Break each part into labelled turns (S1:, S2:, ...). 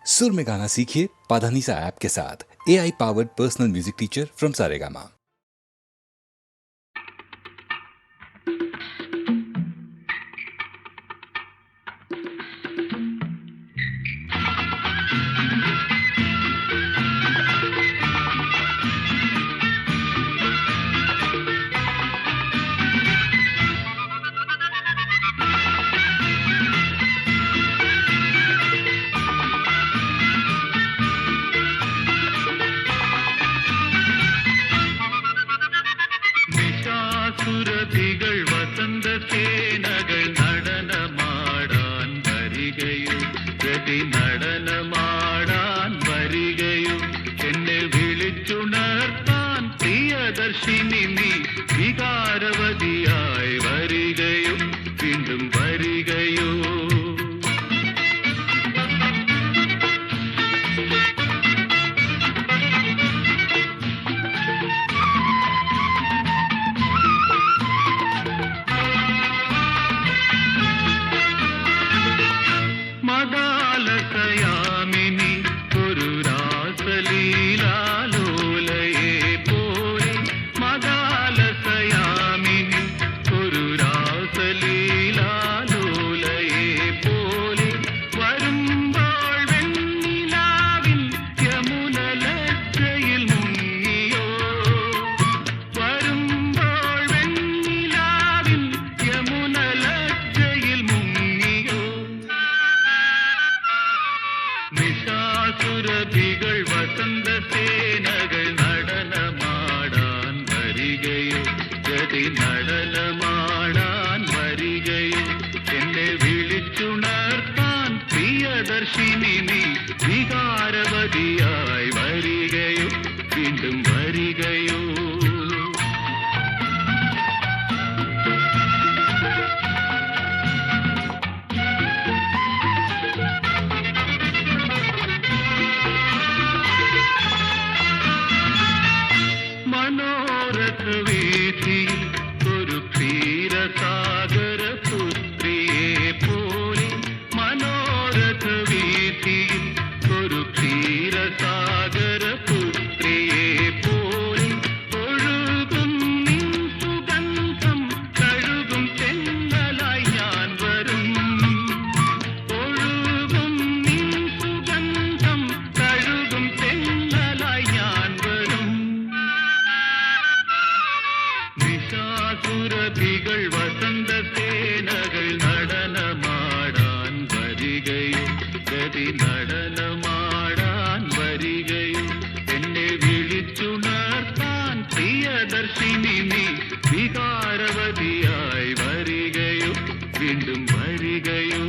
S1: सुर में गाना सीखिए पाधानीसा ऐप के साथ। AI powered personal music teacher from Saregama.
S2: സുരഭികൾ വസന്ത സേനകൾ നടനമാടാൻ വരികയും ഗതി നടനമാടാൻ വരികയും എന്നെ വിളിച്ചുണർത്താൻ പ്രിയദർശിനി നീ വികാരവതിയായി വരികയും വീണ്ടും വരികയോ മദാലസയാമിനി ഒരു രാസലീലാലോലയെ പോലെ മദാലസയാമിനി ഒരു രാസലീലാലോലയെ പോലെ വരുമ്പോൾ വെണ്ണിലാവിൻ യമുന ലജ്ജയിൽ മുങ്ങിയോ വരുമ്പോൾ വെണ്ണിലാവിൻ യമുന ലജ്ജയിൽ മുങ്ങിയോ നിശാസുരഭികൾ വസന്ത സേനകൾ നടനമാടാൻ വരികയോ ഗതി നടനമാടാൻ വരികയോ എന്നെ വിളിച്ചുണർത്താൻ പ്രിയദർശിനി നീ വികാരവതിയായി വരികയോ വീണ്ടും വരികയോ മനോരഥവീഥിയിൽ ഒരു ക്ഷീരസാഗര പുത്രിയെ പോലെ മനോരഥവീഥിയിൽ ഒരു ക്ഷീരസാഗര പുത്രിയെ പോലെ ഒഴുകും നിൻ സുഗന്ധം കഴുകും ചെന്നലായി ഞാൻ വരും ഒഴുകും നിൻ സുഗന്ധം കഴുകും ചെന്നലായി ഞാൻ വരും നിശാസുരഭികൾ വസന്ത സേനകൾ നടനമാടാൻ വരികയും ഗതി നടനമാടാൻ വരികയും എന്നെ വിളിച്ചുണർത്താൻ പ്രിയദർശിനി നീ വികാരവതിയായി വരികയോ വീണ്ടും വരികയോ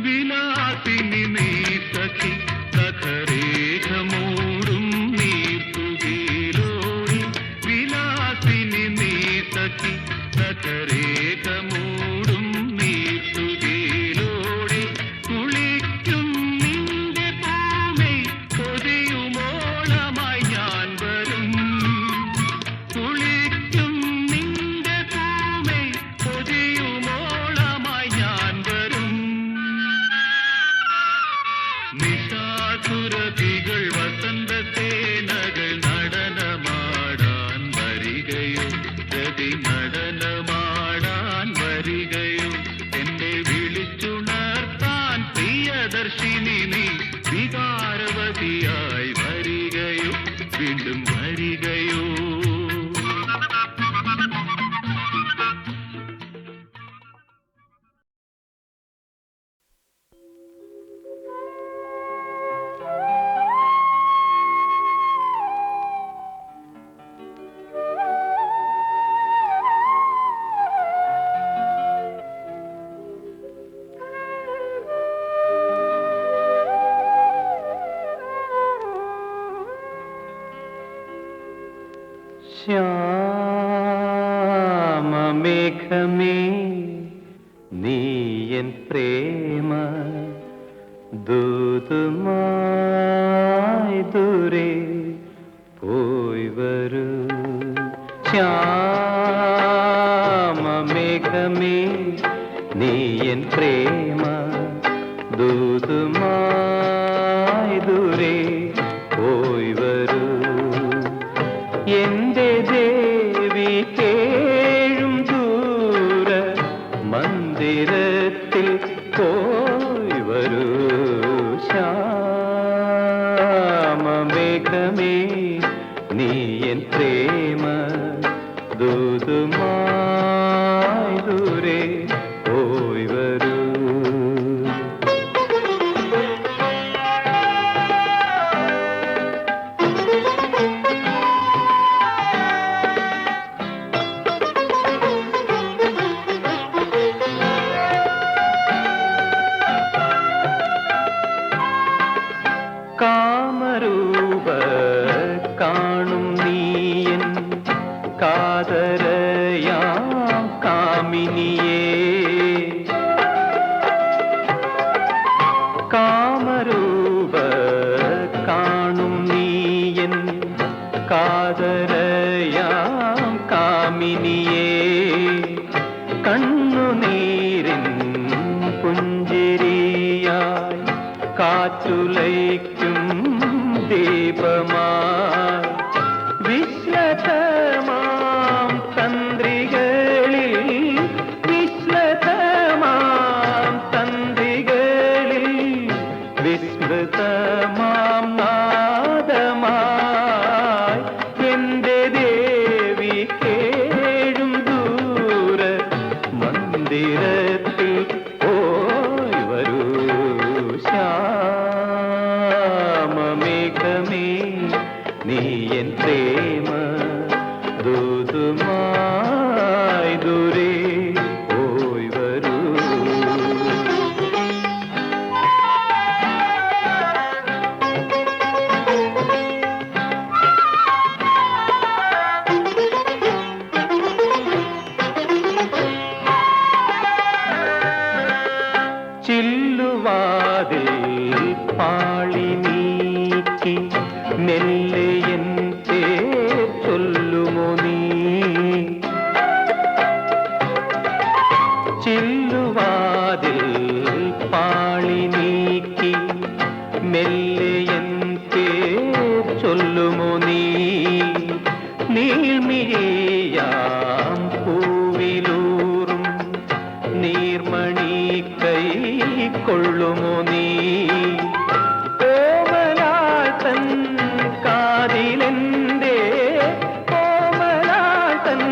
S2: വിലാസിനി നീ സഖി നഖരേഖമൂടും നീർത്തുകയിലോടി വിലാസിനി നീ സഖി നഖരേഖമൂടും നീർത്തുകയിലോടി കുളിക്കും നിന്റെ പൂമൈ കൊതിയുമോളമായി ഞാൻ വരും കുളിക്കും നിന്റെ പൂമൈ കൊതിയുമോളമായി ഞാൻ വരും നിശാസുരഭികൾ വസന്ത സേനകൾ നടനമാടാൻ വരികയോ ഗതി നടനമാടാൻ വരികയോ എന്നെ വിളിച്ചുണർത്താൻ പ്രിയദർശിനി നീ വികാരവതിയായി വരികയോ വീണ്ടും വരികയോ ശ്യാമമേഘമേ നീയൻ പ്രേമ
S3: ദൂതുമായി ദൂരെ പോയി വരൂ ശ്യാമമേഘമേ നീ എൻ പ്രേമ ദൂതുമായി ദൂരെ പോയി വരൂ എന്റെ ദേവി കേഴും ദൂര മന്ദിരത്തിൽ പോയി വരൂ ശ്യാമമേഘമേ നീ എൻ പ്രേമ ദൂതുമായി ദൂരെ പോയി വരൂ കാമരൂപ കാണും നീയൻ കാതരയാം കാമിനിയേ കാമരൂപ കാണും നീയൻ കാതരയാം കാമിനിയേ കണ്ണുനീരിൻ പുഞ്ചിരിയായി കാറ്റുലയ്ക്കും ദീപമായി വിശ്ലതമാം തന്ത്രികളിൽ വിശ്ലതമാം തന്ത്രികളിൽ വിസ്മൃതമാം നാദമായി എന്റെ ദേവി കേഴും ദൂര മന്ദിരത്തിൽ പോയി വരൂ ശ്യാമമേഘമേ നീ എൻ പ്രേമ ദൂതുമായി ദൂരെ പോയി വരൂ ചില്ലുവാതിൽ പാളി നീക്കി നെല്ലയൻ പേർ ചൊല്ലുമോ നീ ചില്ലുവാതിൽ പാളി നീക്കി മെല്ലയൻ പേർ ചൊല്ലുമോ നീ നീൾമിഴിയാം പൂവിലൂറും നീർമണി കൈ കൊള്ളുമോ നീ കോമലാതൻ കാതിലെന്റെ കോമലാതൻ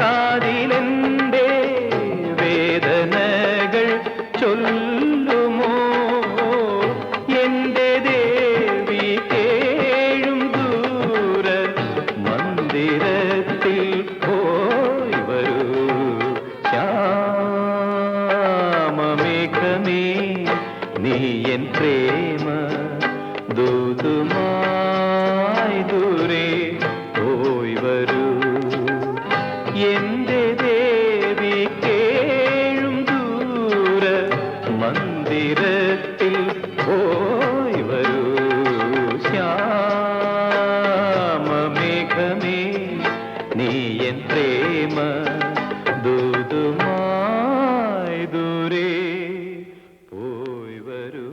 S3: കാതിലെന്റെ വേദനകൾ ചൊല്ലുമോ എന്റെ ദേവി കേഴും ദൂര മന്ദിരത്തിൽ പോയി വരൂ ശ്യാമമേഘമേ നീ എൻ പ്രേമ ദൂതുമായി ദൂരെ പോയി വരൂ എന്റെ ദേവി കേഴും ദൂര മന്ദിരത്തിൽ പോയി വരൂ ശ്യാമമേഘമേ നീ എൻ പ്രേമ ദൂതുമായി ദൂരെ പോയി വരൂ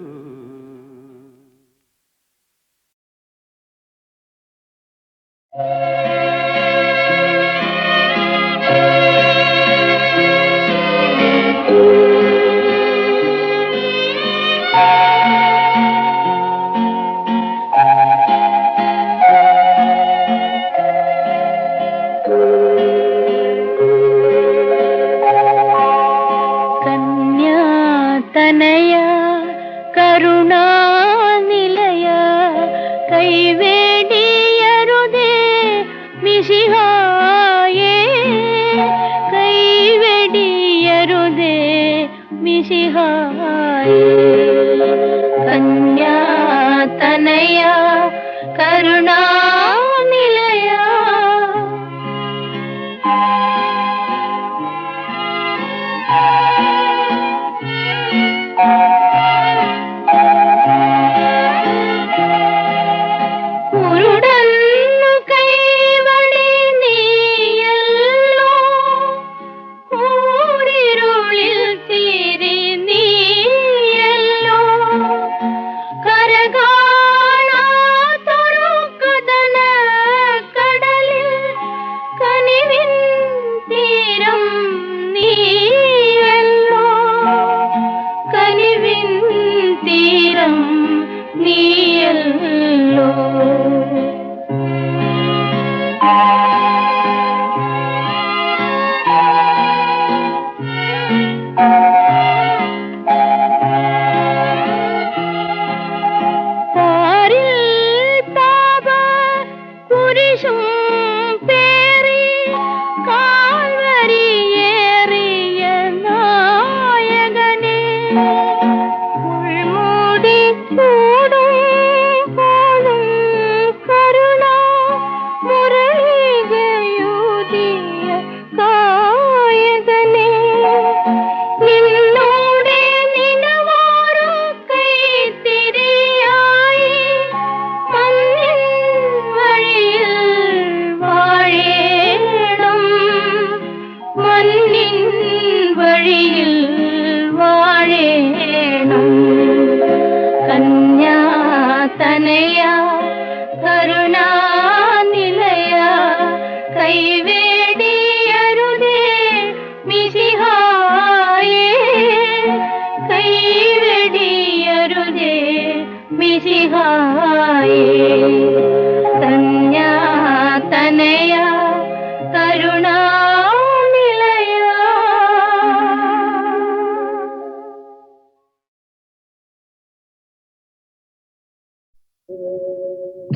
S4: കന്യാതനയ കരുണാനിലയ കൈവേടിയരുതേ മിശിഹായേ കൈവേടിയരുതേ മിശിഹായേ കന്യാതനയ കരുണാനിലയ നീയല്ലോ.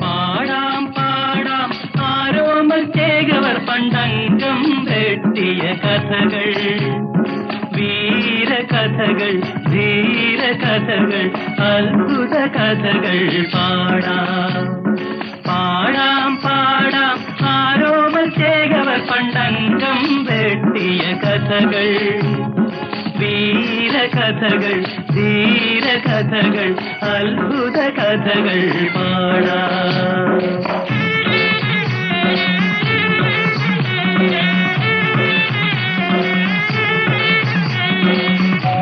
S5: പാടാം പാടാം ആരോമൽ ചേകവർ പണ്ടംഗം വെട്ടിയ കഥകൾ, വീരകഥകൾ, ധീരകഥകൾ, അത്ഭുത കഥകൾ പാടാം. പാടാം പാടാം ആരോമൽ ചേകവർ പണ്ടംഗം വെട്ടിയ കഥകൾ, വീരകഥകൾ, ധീരകഥകൾ, അത്ഭുത കഥകൾ പാടാം.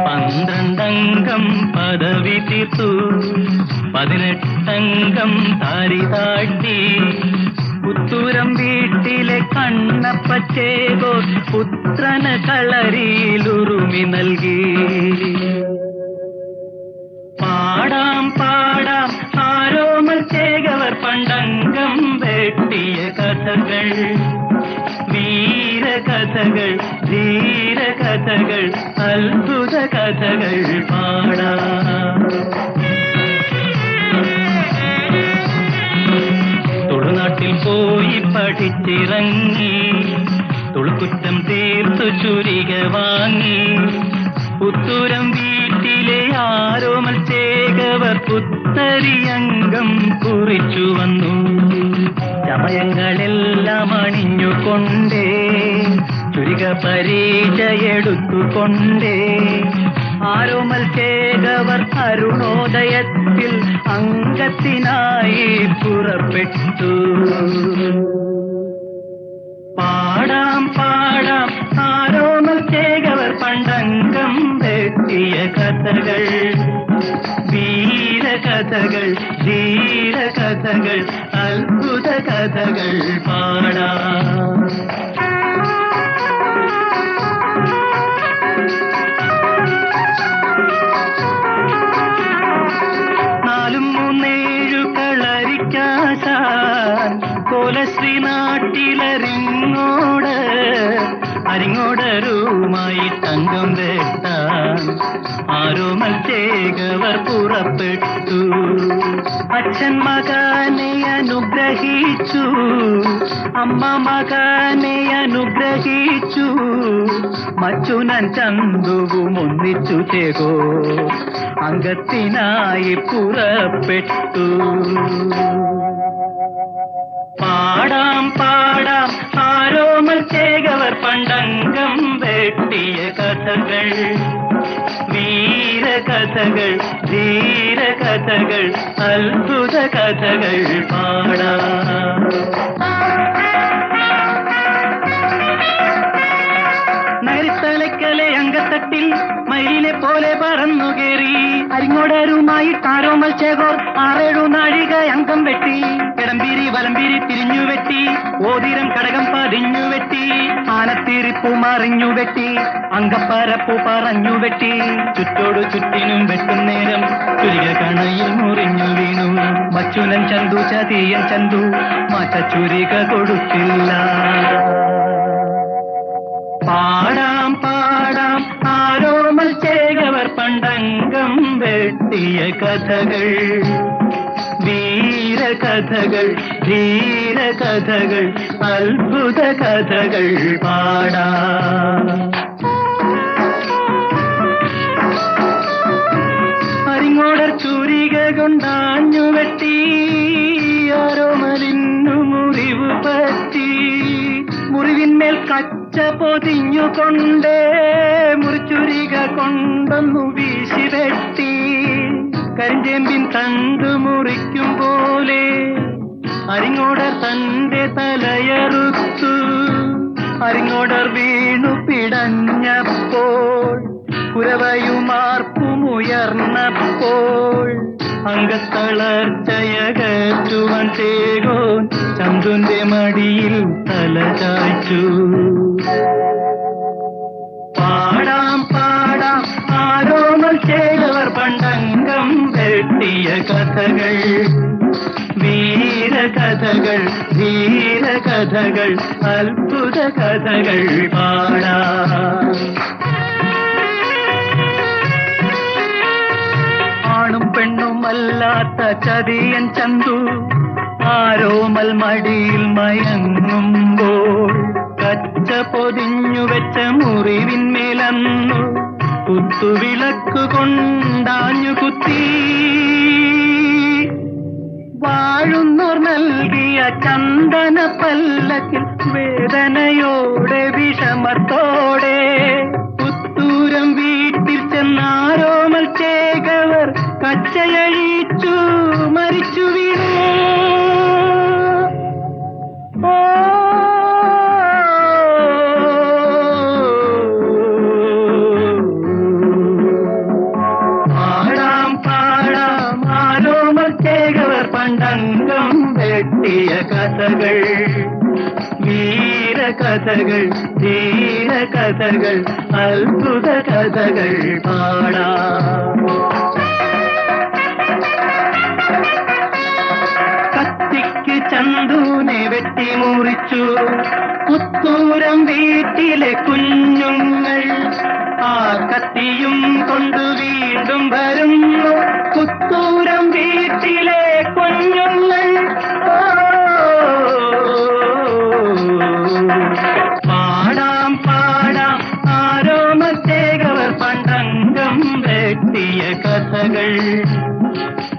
S5: പന്ത്രണ്ടംഗം പദവി തീർത്തു, 18 താരി താട്ടി, പുത്തൂരം വീട്ടിലെ കണ്ണപ്പച്ചേകോ പുത്രന് കളരിയിലുറുമി നൽകി. പാടാം പാടാം ആരോമൽ ചേകവർ പണ്ടംഗം വെട്ടിയ കഥകൾ, വീരകഥകൾ, ധീരകഥകൾ, അത്ഭുത കഥകൾ പാടാം. തുളുനാട്ടിൽ പോയി പഠിച്ചിറങ്ങി, തുളുക്കുറ്റം തീർത്തു ചുരിക വാങ്ങി, പുത്തൂരം വീട്ടിലെ ആരോമൽ ചേകവർ പുത്തരിയംഗം കുറിച്ചു വന്നു. ചമയങ്ങളെല്ലാം അണിഞ്ഞുകൊണ്ടേ, ചുരിക പരിചയെടുത്തുകൊണ്ടേ, ആരോമൽ ചേകവർ അരുണോദയത്തിൽ അംഗത്തിനായി പുറപ്പെട്ടു. പാടാം പാടാം ആരോമൽ ചേകവർ പണ്ടംഗം വെട്ടിയ കഥകൾ, വീരകഥകൾ, ധീരകഥകൾ, അത്ഭുത കഥകൾ പാടാം. കോലശ്രീ നാട്ടിലരിങ്ങോട്, അരിങ്ങോടരുമായി തങ്കം വെട്ടാൻ ആരോമൽ ചേകവർ പുറപ്പെട്ടു. അച്ഛൻ മകനെ അനുഗ്രഹിച്ചു, അമ്മ മകനെ അനുഗ്രഹിച്ചു, മച്ചുനൻ ചന്തുവും ഒന്നിച്ചു ചേകോ അംഗത്തിനായി പുറപ്പെട്ടു. പാടാം പാടാം ആരോമൽ ചേകവർ പണ്ടംഗം വെട്ടിയ കഥകൾ, വീരകഥകൾ, ധീരകഥകൾ, അത്ഭുത കഥകൾ പാടാം. നരിത്തലക്കലെ അങ്കത്തട്ടിൽ മയിലിനെ പോലെ പറന്നു കയറി, അരിങ്ങോടരുമായി ആരോമൽ ചേകോർ 6-7 നാഴിക അംഗം വെട്ടി. കിടമ്പീരി വലമ്പീരി തിരിഞ്ഞു വെട്ടി, ഓതിരം കടകം പതിഞ്ഞു വെട്ടി, ആനത്തീരിപ്പൂ മറിഞ്ഞു വെട്ടി, അങ്കപ്പരപ്പൂ പറഞ്ഞു വെട്ടി. ചുറ്റോടു ചുറ്റിനും വെട്ടുന്നേരം ചുരിക കണയിൽ മുറിഞ്ഞു വീണു. ചന്തു ചതിയൻ ചന്തു മാറ്റച്ചുരിക കൊടുക്കില്ല. പാടാം പാടാം ആരോമൽ ചേകവർ പണ്ടംഗം വെട്ടിയ കഥകൾ, വീരകഥകൾ, ധീരകഥകൾ, അത്ഭുത കഥകൾ പാടാം. അരിങ്ങോടർ ചൂരിക കൊണ്ടാഞ്ഞു വെട്ടി ആരോമലിന്നു മുറിവ് പറ്റി. മുറിവിന്മേൽ കച്ച പൊതിഞ്ഞുകൊണ്ടേ മുറിച്ചുരിക കൊണ്ടൊന്നു വീശി വെട്ടി. കരിഞ്ചേമ്പിൻ തണ്ട് മുറിക്കും പോലെ അരിങ്ങോടർ തന്റെ തലയറുത്തു. അരിങ്ങോടർ വീണു പിടഞ്ഞപ്പോൾ കുരവയുമാർപ്പുമുയർന്നപ്പോൾ അംഗത്തളർച്ചയകറ്റുവാൻ ചേകോൻ ചന്തുന്റെ മടിയിൽ തല ചായ്ച്ചു. പാടാം പാടാം ആരോമൽ ചേകവർ പണ്ടംഗം വെട്ടിയ കഥകൾ, വീരകഥകൾ, ധീരകഥകൾ, അത്ഭുത കഥകൾ പാടാം. ആണും പെണ്ണുമല്ലാത്ത ചതിയൻ ചന്തു ആരോമൽ മടിയിൽ മയങ്ങുമ്പോൾ കച്ച പൊതിഞ്ഞു വെച്ച മുറിവിന്മേലന്നു കുത്തുവിളക്ക് കൊണ്ടാഞ്ഞു കുത്തി. വാഴുന്നോർ നൽകിയ ചന്ദന പല്ലക്കിൽ വേദനയോടെ വിഷമത്തോടെ പുത്തൂരം വീട്ടിൽ ചെന്നാരോമൽ ചേകവർ കച്ചയഴിച്ചു മരിച്ചു വീണു. പാടാം പാടാം ആരോമൽ ചേകവർ പണ്ടംഗം വെട്ടിയ കഥകൾ, വീരകഥകൾ, ധീരകഥകൾ, അത്ഭുത കഥകൾ പാടാം. കത്തിക്ക് ചന്തുനെ വെട്ടി മുറിച്ചു പുത്തൂരം വീട്ടിലെ കുഞ്ഞുങ്ങൾ. ആ കത്തിയും കൊണ്ടു വീണ്ടും വരുന്നു പുത്തൂരം വീട്ടിലെ കുഞ്ഞുങ്ങൾ. പാടാം പാടാം ആരോമൽ ചേകവർ പണ്ടംഗം വെട്ടിയ കഥകൾ,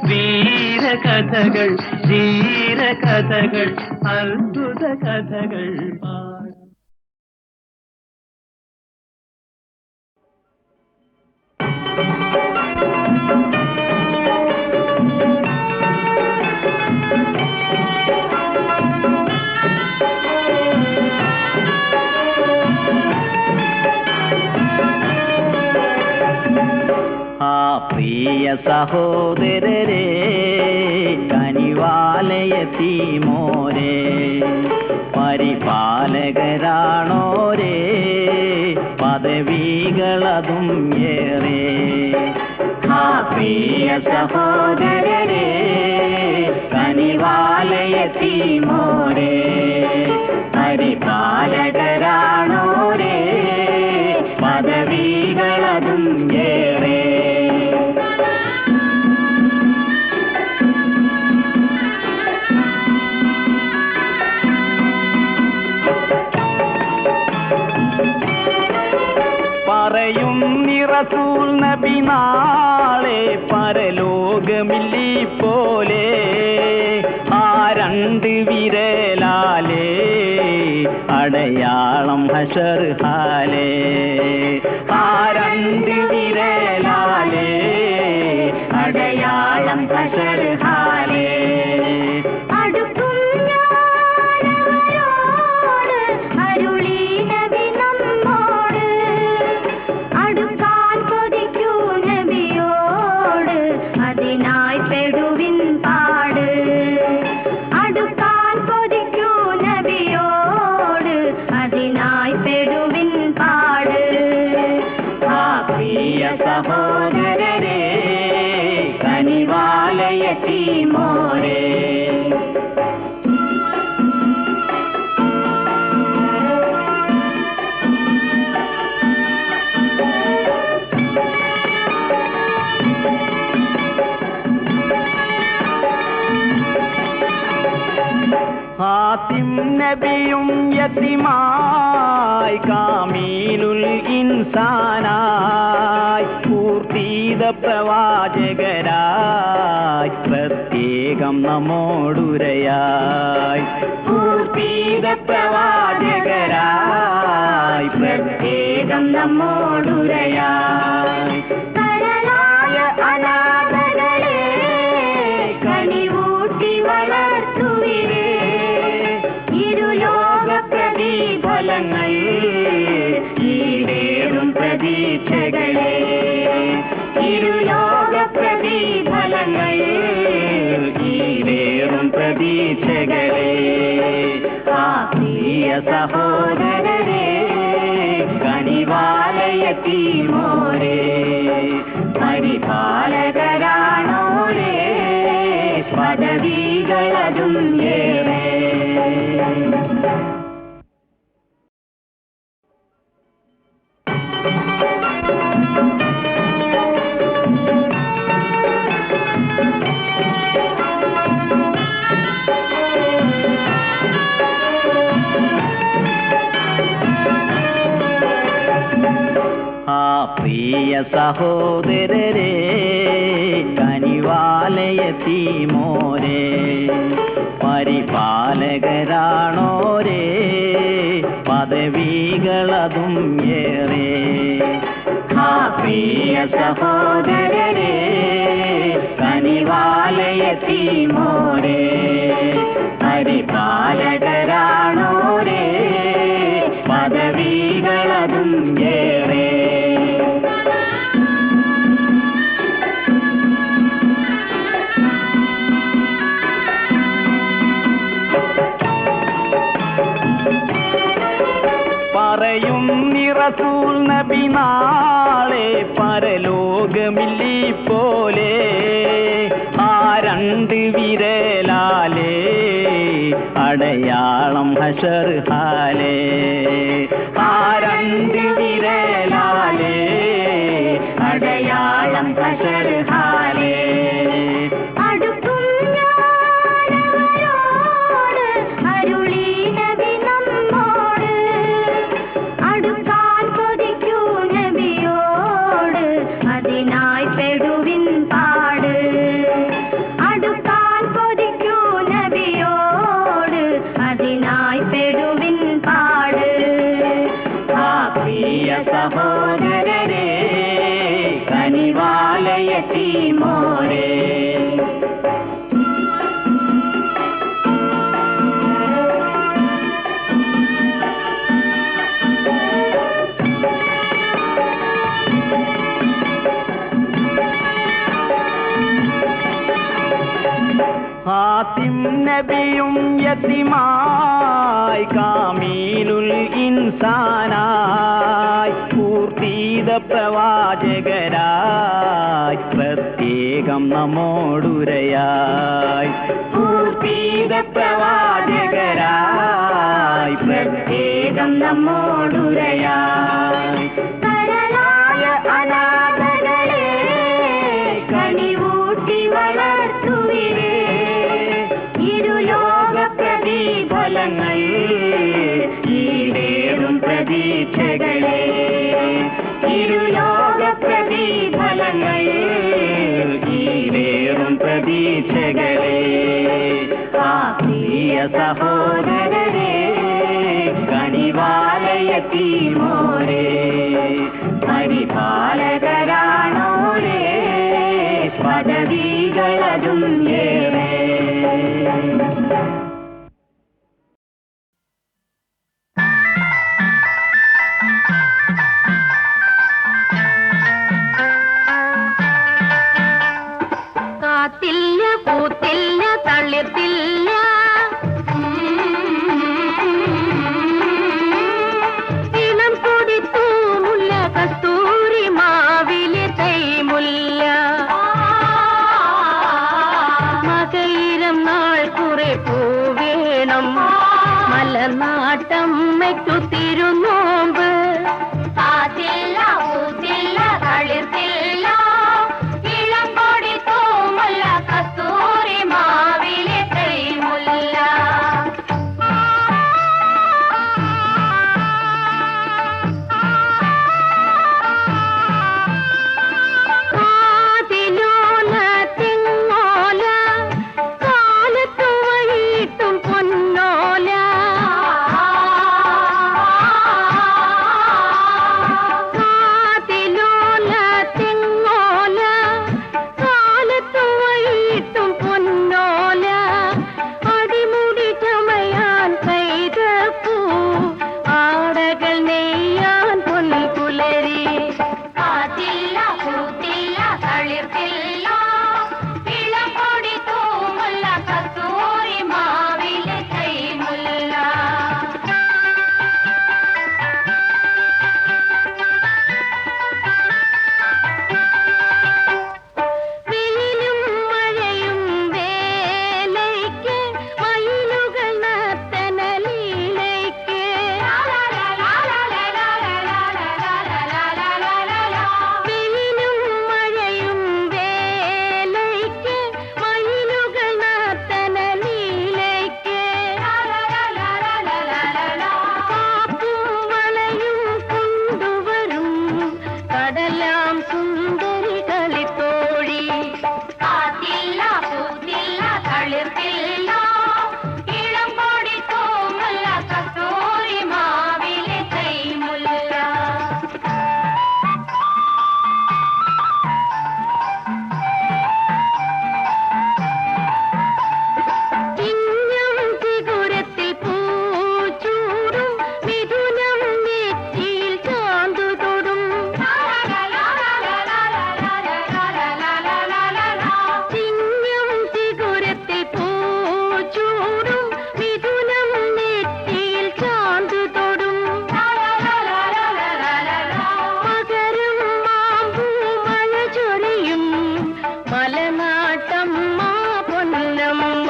S5: വീരകഥകൾ, ധീരകഥകൾ, അത്ഭുത കഥകൾ പാടാം.
S6: പ്രിയ സഹോദരരെ കനിവാലയത്തീമോരെ പരിപാലകരാണോരേ പദവികളതും ഏറെ. പ്രിയ സഹോദരരെ കനിവാലയത്തീമോരെ പരിപാലകരാണോരേ പദവികളതും ഏറെ. പറയും റസൂൽ നബി നാളെ പരലോകമില്ലി പോലെ ആ രണ്ട് വിരലാലേ അടയാളം ഹശർ ഹാലേ. ആ രണ്ട് വിരലാലേ അടയാളം ഹശർ ഹാലേ. സഹോദരരെ കനിവാലയ യതീമോരേ. ഹാത്തിം നബിയും യതീമായി കാമീലുൽ ഇൻസാനായി പൂർത്തീത പ്രവാചകരായി പ്രത്യേകം നമ്മോടുരയായി. പൂർത്തീത പ്രവാചകരായി പ്രത്യേകം നമ്മോടുരയായി. കരളായ അനാഥകളെ കനിവൂട്ടി വളർത്തുവിരേ. ഇരുലോക പ്രതിഫലങ്ങൾ ഈടേറും പ്രതീക്ഷകളെ. ഇരുലോക പ്രതിഫലങ്ങൾ ഈടേറും പ്രതീക്ഷകളെ. ആ പ്രിയ സഹോദരരെ കനിവാലയ യതീമോരേ. പരിപാലകരാണോരേ പദവികളതും ഏറെ. പ്രിയ സഹോദരരെ കനിവാലയ യതീമോരേ. പരിപാലകരാണോരേ പദവികളതും ഏറെ. പ്രിയ സഹോദരരെ കനിവാലയ യതീമോരേ. പരിപാലകരാണോരേ പദവികളതും ഏറെ. പറയും റസൂൽ നബി നാളെ പരലോകമില്ലി പോലെ. ആ രണ്ട് വിരലാലേ അടയാളം ഹശർ ഹാലേ. ആ രണ്ട് വിരലാലേ അടയാളം ഹശർ ഹാലേ. സഹോദരരെ കനിവാലയ യതീമോരേ. ഹാത്തിം നബിയും യതീമായി കാമീലുൽ ഇൻസാനായി പൂർത്തീത പ്രവാചകരായി പ്രത്യേകം നമ്മോടുരയായി. പൂർത്തീത പ്രവാചകരായി പ്രത്യേകം നമ്മോടുരയായി. കരളായ അനാഥകളെ കനിവൂട്ടി വളർത്തുവിരേ. ഇരുലോക പ്രതിഫലങ്ങൾ ഈടേറും പ്രതീക്ഷകളെ. ഇരുലോക പ്രതിഫലങ്ങൾ ഈടേറും പ്രതീക്ഷകളെ. ആ പ്രിയ സഹോദരരെ കനിവാലയ യതീമോരേ. പരിപാലകരാണോരേ പദവികളതും ഏറെ.
S4: കാത്തില്ല പൂത്തില്ല തളിർത്തില്ല ഇളം കൊടിത്തു മുല്ല കസ്തൂരി മാവിലെ തൈമുല്ല. മലനാട്ടമ്മയ്ക്കു തിരുനോമ്പ്. കാത്തില്ല ഊത്തില്ല തളിർത്തില്ല ഇളംകൊടി തൂമല്ല കസ്തൂരി മാവിലെ തൈമുല്ല. കാതിലോല തിങ്ങോല കാലത്തു വൈകിട്ടും പൊന്നോല. കാതിലോല തിങ്ങോല കാലത്തു വൈകിട്ടും പൊന്നോല. അടിമുടി ചമയാൻ കൈതപ്പൂ ആടകൾ നെയ്യാൻ പൊൻപുലരി. കാത്തില്ല പൂത്തില്ല തളിർത്തില്ല ഇളംകൊടി തൂമുല്ല കസ്തൂരി മാവിലെ തൈമുല്ല. വെയിലും മഴയും വേലയ്ക്ക് മയിലുകൾ നർത്തനലീലയ്ക്ക്. വെയിലും മഴയും വേലയ്ക്ക് മയിലുകൾ നർത്തനലീലയ്ക്ക്. കാപ്പും വളയും കൊണ്ടുവരും കടലാം സുന്ദരി കളിത്തോഴി. കാത്തില്ല പൂത്തില്ല തളിർത്തില്ല ഇളംകൊടി തൂമുല്ല കസ്തൂരി മാവിലെ തൈമുല്ല. ചിങ്ങം ചിഗുരത്തിൽ പൂച്ചൂടും മിഥുനം നെറ്റിയിൽ ചാന്തു തൊടും. ചിങ്ങം ചിഗുരത്തിൽ പൂച്ചൂടും മിഥുനം നെറ്റിയിൽ ചാന്തു തൊടും. മകരം മാമ്പൂ മഴ ചൊരിയും മലനാട്ടമ്മ പൊന്നമ്മ.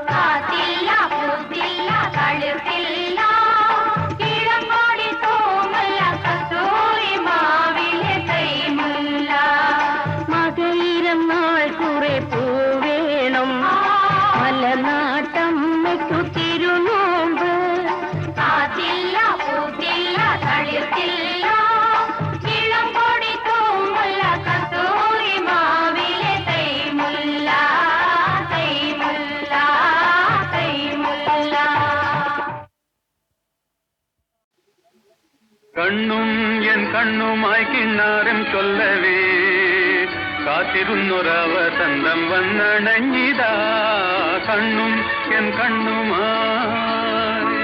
S4: കാത്തില്ല പൂത്തില്ല തളിർത്തില്ല ഇളംകൊടി തൂമുല്ല കസ്തൂരി മാവിലെ തൈമുല്ല. മകയിരം നാൾ കുറെ പൂവേണം മലനാട്ടമ്മയ്ക്കു തിരുനോമ്പ്. കാത്തില്ല പൂത്തില്ല തളിർത്തില്ല ഇളംകൊടി തൂമുല്ല കസ്തൂരി മാവിലെ തൈമുല്ല തൈമുല്ല തൈമുല്ല.
S2: കണ്ണും എൻ കണ്ണുമായി കിന്നാരം ചൊല്ലവേ കാത്തിരുന്നൊരവസന്തം വന്നണഞ്ഞിതാ. കണ്ണും എൻ കണ്ണുമായി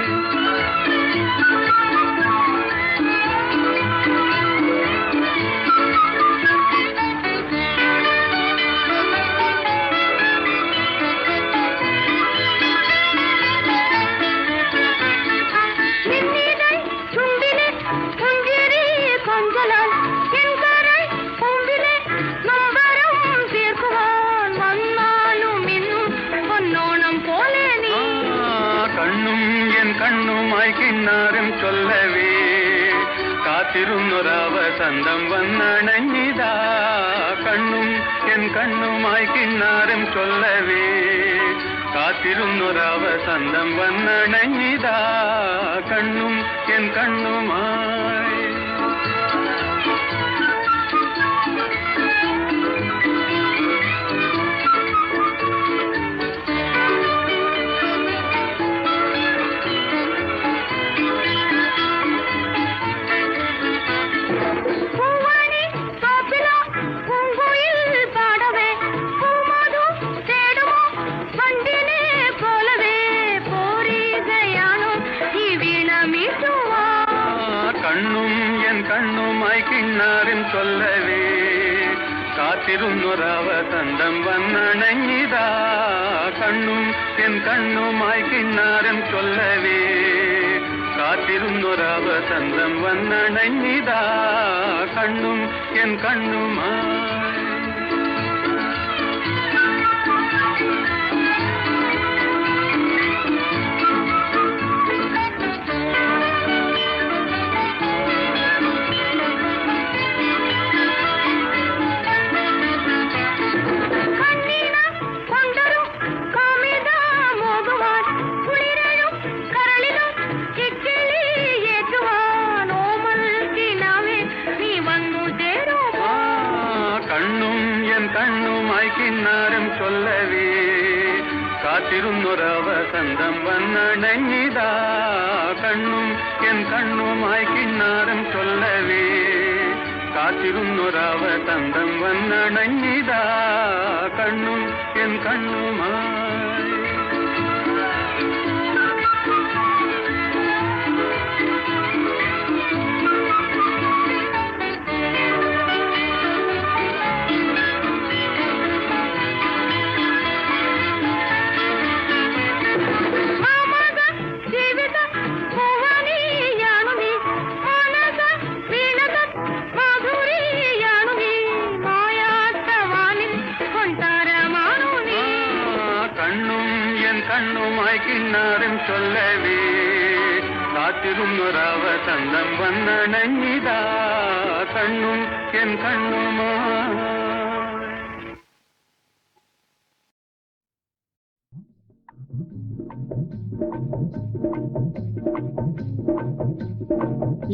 S4: നിന്നിടை ചുണ്ടിലെ പുഞ്ചിരി കൊഞ്ചലാൽ എൻകരൈ കൊമ്പിലെ നൊമ്പരം തീർക്കുവാൻ വന്നാലും ഇന്നും പൊന്നോണം പോലെ നീ.
S2: കണ്ണും എൻ കണ്ണുമായി കിന്നാരം ചൊല്ലവേ കാത്തിരുന്നൊരവസന്തം വന്നണഞ്ഞിതാ. കണ്ണും എൻ കണ്ണുമായി കിന്നാരം ചൊല്ലവേ കാത്തിരുന്നൊരവസന്തം വന്നണഞ്ഞിതാ. കണ്ണും എൻ കണ്ണുമായി
S4: പൂവാണി തോപ്പിലോ പൂങ്കുയിൽ പാടവേ പൂമധു തേടുമോ പണ്ടിനെ പോലവേ പോരുകയാണോ ഈ വീണ മീട്ടുവാ.
S2: കണ്ണും എൻ കണ്ണുമായി കിന്നാരം ചൊല്ലവേ കാത്തിരുന്നൊരവസന്തം വന്നണഞ്ഞിതാ. കണ്ണും എൻ കണ്ണുമായി കിന്നാരം ചൊല്ലവേ കാത്തിരുന്നൊരവസന്തം വന്നണഞ്ഞിതാ. കണ്ണും എൻ കണ്ണുമായി കാത്തിരുന്നൊരവസന്തം വന്നണഞ്ഞിതാ കണ്ണും എൻ കണ്ണുമായി കിണ്ണാരം ചൊല്ലവേ കാത്തിരുന്നൊരവസന്തം വന്നണഞ്ഞിതാ കണ്ണും എൻ കണ്ണുമായി കണ്ണുമായി കിണ്ണാരം ചൊല്ലവേ കാത്തിരുന്നൊരവസന്തം വന്നണഞ്ഞിതാ കണ്ണും എൻ കണ്ണുമായി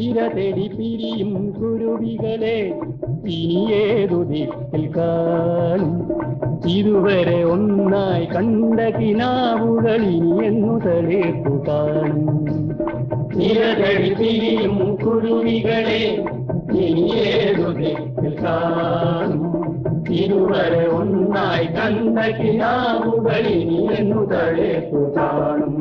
S5: ഇരതെടി പിരിയും കുരുവികളെ ഇനിയേതു ദിക്കിൽ കാണും ഇതുവരെ ഒന്നായി കണ്ട കിനാവുകൾ ഇനിയെന്നു തളിർത്തു കാണും ഇരതെടി പിരിയും കുരുവികളെ ഇനിയേതു ദിക്കിൽ കാണും ഇതുവരെ ഒന്നായി കണ്ട കിനാവുകൾ ഇനിയെന്നു തളിർത്തു കാണും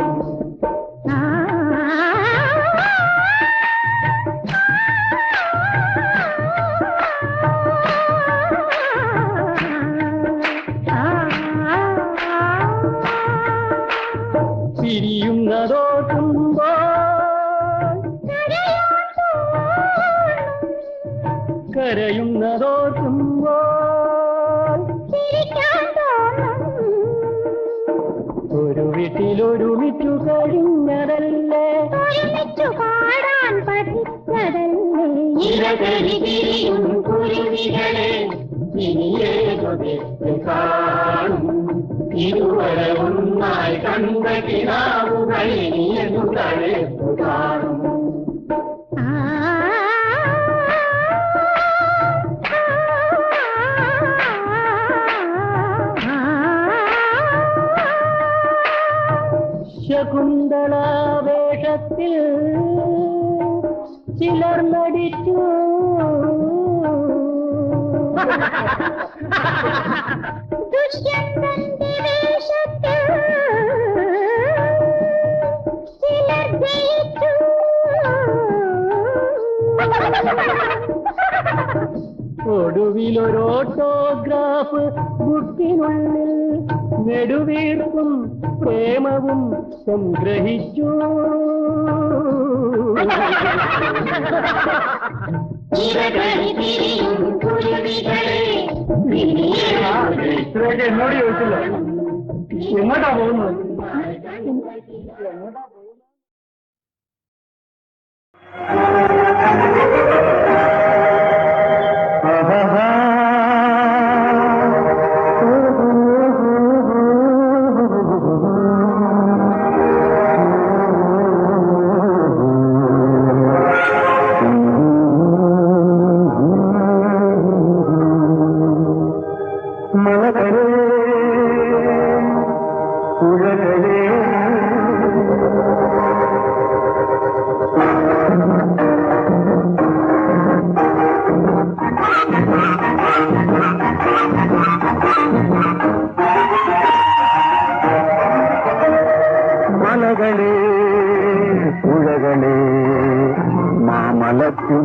S5: പിരിയുന്നതോട്ടുമ്പോ കരയുന്നതോട്ടുമ്പോ ഒരു വീട്ടിലൊരുമിച്ചു കഴിഞ്ഞതല്ലേ
S4: പാടാൻ പഠിച്ചതല്ലേ
S5: കുരുവികളെ ഇനിയേതു കാണും ഇതുവരെ ഒന്നായി കണ്ട കിനാവുകൾ ഇനിയെന്നു തളിർത്തു കാണും ശകുന്തളാവേഷത്തിൽ ചിലർ നടിച്ചു
S4: ദുഷ്യന്തന്റെ വേഷത്തിൽ ചിലർ ജയിച്ചു
S5: ഒടുവിലൊരു ഓട്ടോഗ്രാഫ് ബുക്കിനുള്ളിൽ നെടുവീർപ്പും പ്രേമവും സംഗ്രഹിച്ചു എന്നോട് ചോദിച്ചില്ല എങ്ങോട്ടാ പോകുന്നത്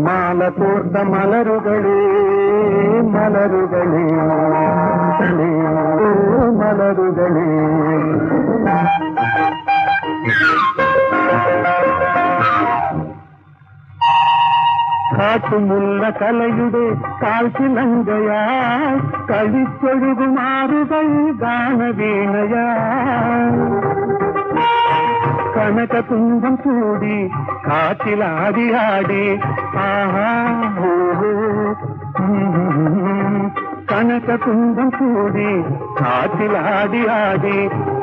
S5: മാല തോർത്ത മലരുകളേ മലരുകളേ മലരുകളേ കാട്ടുമുള്ള കലയുടെ കാൽച്ചിലങ്കയായി കളിച്ചൊഴുകുമാറുകൾ ഗാനവീണയായി കനകതുങ്കം കൂടി കാറ്റിലാടിയാടി ആഹാ കനകകുംഭം കൂടി കാറ്റിലാടി ആടി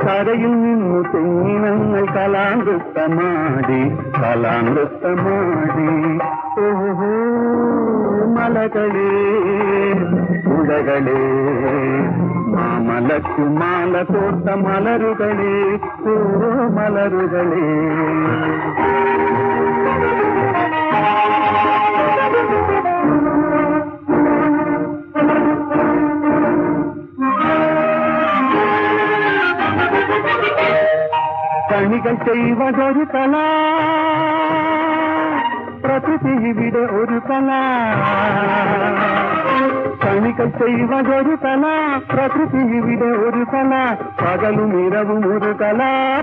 S5: കരയിൽ നിന്നു തെങ്ങിനങ്ങൾ കലാനൃത്തമാടി ഓഹോ മലകളേ പുഴകളേ മാമലക്കു മാല കോർത്ത മലരുകളേ ഓ മലരുകളേ കണികൾ ചെയ്വതൊരു കല പ്രകൃതി ഇവിടെ ഒരു കല കണികൾ ചെയ്വതൊരു കല പ്രകൃതി ഇവിടെ ഒരു കല പകലും ഇരവും ഒരു കല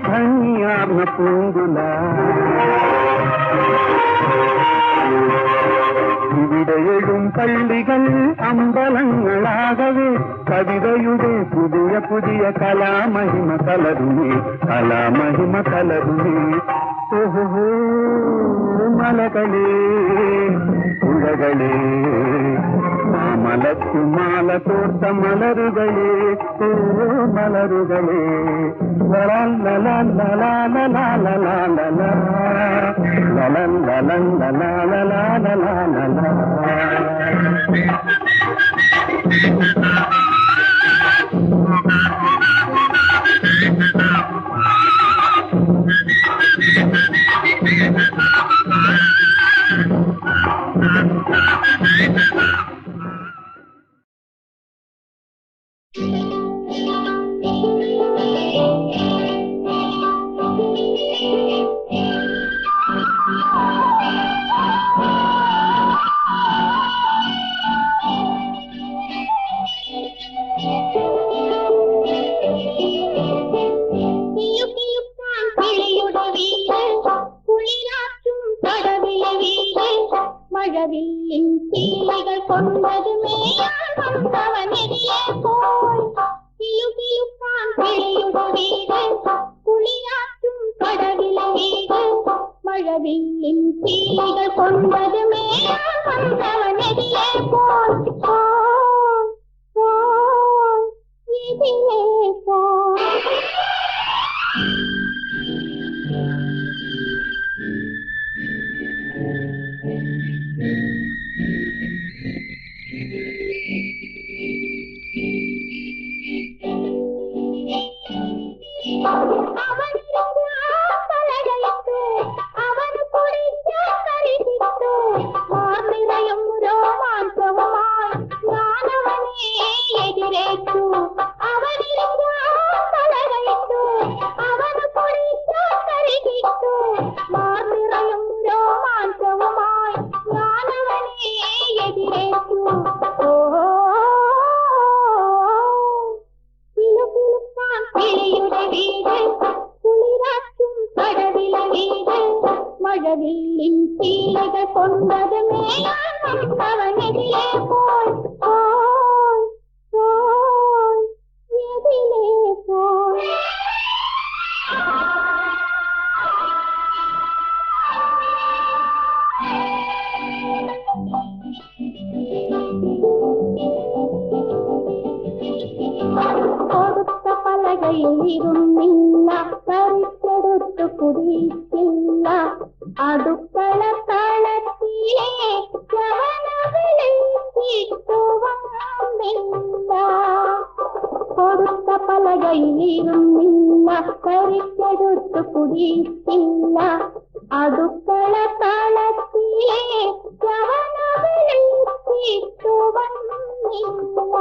S5: ഭംഗിയാർന്ന പൂങ്കുല ഇവിടെ എഴും പള്ളികൾ അമ്പലങ്ങളാകവേ കവിതയുടെ പുതിയ പുതിയ കലാമഹിമ കലരുമേ ഓഹോ മലകളേ പുഴകളേ മാമലക്കു മാല കോർത്ത മലരുകളേ ഓ മലരുകളേ
S4: മഴവില്ലിൻ തീകൾ കൊണ്ടത് മേയാൻ വന്നവനെതിരെ പോയി കിലുകിലുക്കാൻ കിളിയുടെ വീട് കുളിയാറ്റും കടവിലെ വീട് മഴവില്ലിൻ തീകൾ കൊണ്ടത് മേയാൻ വന്നവനെതിരെ പോയി ഇതിലെ പോയി അവന് കുടിക്കാൻ കരിച്ചിട്ടു മാർനിറയും രോമാഞ്ചവുമായി ഞാനവനെ എതിരേറ്റു അവനിരിക്കാത്തലകയിട്ടു അവന് കുടിക്കാൻ കരിച്ചിട്ടു മാർനിറയും രോമാഞ്ചവുമായി ഞാനവനെ എതിരേറ്റു കിളിയുടെ വീട് കുളിരാറ്റും കടവിലെ വീട് മഴവില്ലിൻ തീകൾ കൊണ്ടത് മേയാൻ വന്നവനെതിരെ പോയി എതിലെ പോയി കൊടുത്ത പലകയിലിരുന്നില്ല പറിച്ചെടുത്തു കുടിച്ചില്ല അടുക്കള തളത്തിലെ ചവന വിളിച്ചിട്ടു വന്നില്ല കൊടുത്ത പലകയിലിരുന്നില്ല പറിച്ചെടുത്തു കുടിച്ചില്ല അടുക്കള തളത്തിലെ ചവന വിളിച്ചിട്ടു വന്നില്ല